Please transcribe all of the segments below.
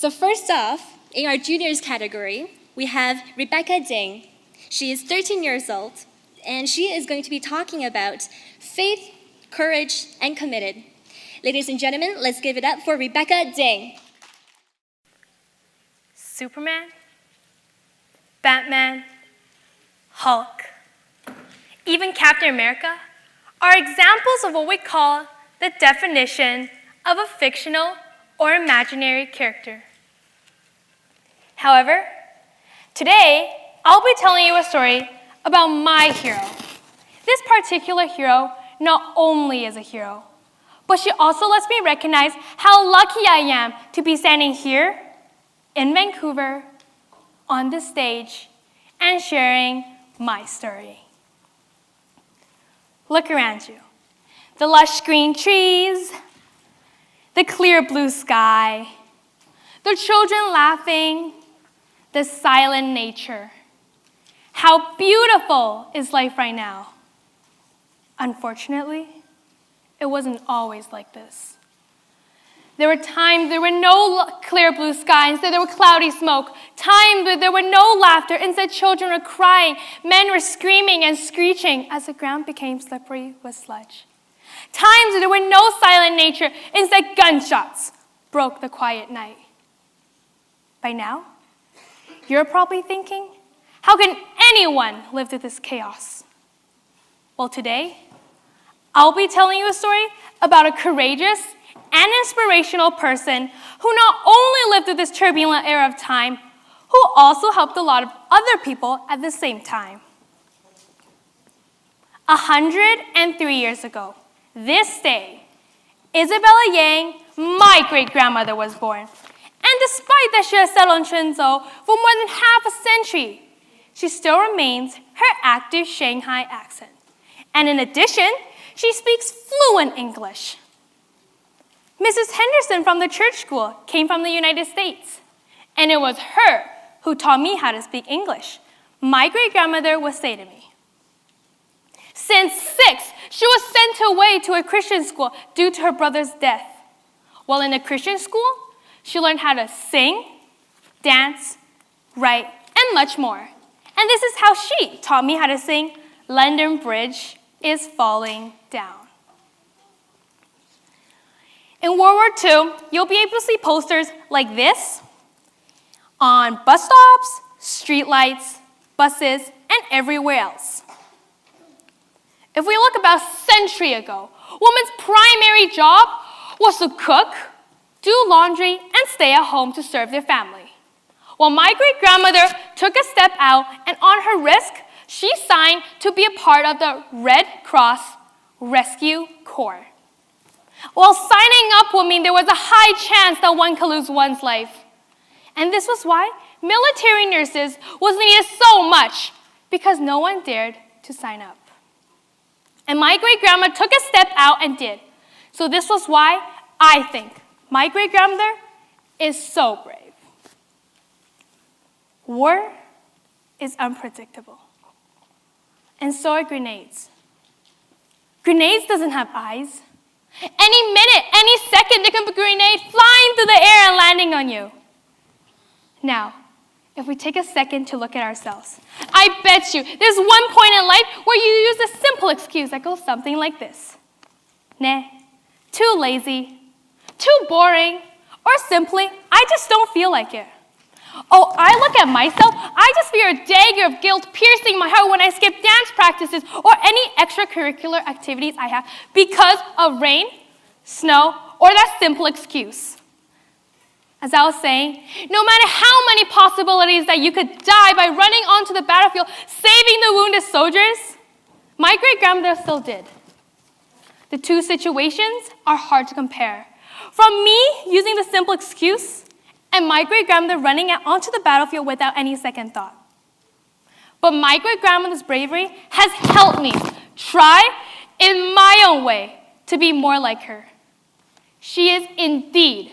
So first off, in our juniors category, we have Rebecca Ding. She is 13 years old, and she is going to be talking about faith, courage, and committed. Ladies and gentlemen, let's give it up for Rebecca Ding. Superman, Batman, Hulk, even Captain America are examples of what we call the definition of a fictional or imaginary character. However, today I'll be telling you a story about my hero. This particular hero not only is a hero, but she also lets me recognize how lucky I am to be standing here in Vancouver on this stage and sharing my story. Look around you. The lush green trees, the clear blue sky, the children laughing, the silent nature. How beautiful is life right now? Unfortunately, it wasn't always like this. There were times there were no clear blue sky, instead there were cloudy smoke. Times where there were no laughter, instead children were crying. Men were screaming and screeching as the ground became slippery with sludge. Times where there were no silent nature, instead gunshots broke the quiet night. By now, you're probably thinking, how can anyone live through this chaos? Well, today, I'll be telling you a story about a courageous and inspirational person who not only lived through this turbulent era of time, who also helped a lot of other people at the same time. 103 years ago, this day, Isabella Yang, my great-grandmother, was born. And despite that she has settled in Shenzhou for more than half a century, she still remains her active Shanghai accent. And in addition, she speaks fluent English. Mrs. Henderson from the church school came from the United States, and it was her who taught me how to speak English. My great-grandmother would say to me. Since 6, she was sent away to a Christian school due to her brother's death. While in a Christian school, she learned how to sing, dance, write, and much more. And this is how she taught me how to sing London Bridge is Falling Down. In World War II, you'll be able to see posters like this on bus stops, street lights, buses, and everywhere else. If we look about a century ago, women's primary job was to cook, do laundry, and stay at home to serve their family. Well, my great-grandmother took a step out, and on her risk, she signed to be a part of the Red Cross Rescue Corps. Well, signing up would mean there was a high chance that one could lose one's life. And this was why military nurses was needed so much, because no one dared to sign up. And my great-grandma took a step out and did. So this was why I think my great-grandmother is so brave. War is unpredictable. And so are grenades. Grenades doesn't have eyes. Any minute, any second, there can be a grenade flying through the air and landing on you. Now, if we take a second to look at ourselves, I bet you there's one point in life where you use a simple excuse that goes something like this. Nah, too lazy, too boring, or simply, I just don't feel like it. Oh, I look at myself, I just feel a dagger of guilt piercing my heart when I skip dance practices or any extracurricular activities I have because of rain, snow, or that simple excuse. As I was saying, no matter how many possibilities that you could die by running onto the battlefield, saving the wounded soldiers, my great-grandmother still did. The two situations are hard to compare. From me using the simple excuse, and my great-grandmother running out onto the battlefield without any second thought. But my great-grandmother's bravery has helped me try in my own way to be more like her. She is indeed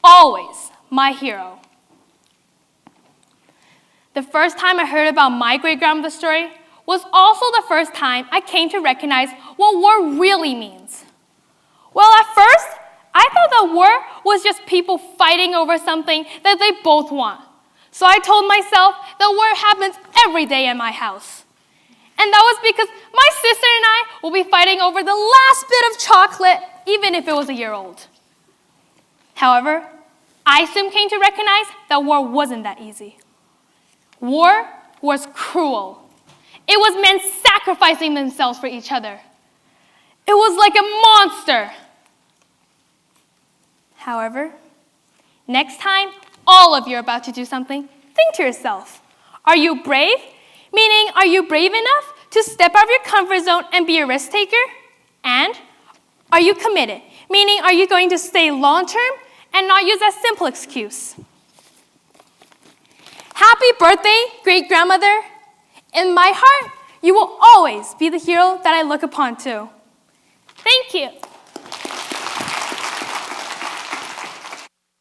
always my hero. The first time I heard about my great-grandmother's story was also the first time I came to recognize what war really means. Well, at first, I thought that war was just people fighting over something that they both want. So I told myself that war happens every day in my house. And that was because my sister and I will be fighting over the last bit of chocolate, even if it was a year old. However, I soon came to recognize that war wasn't that easy. War was cruel. It was men sacrificing themselves for each other. It was like a monster. However, next time all of you are about to do something, think to yourself, are you brave? Meaning, are you brave enough to step out of your comfort zone and be a risk taker? And are you committed? Meaning, are you going to stay long-term and not use that simple excuse? Happy birthday, great-grandmother. In my heart, you will always be the hero that I look upon to. Thank you.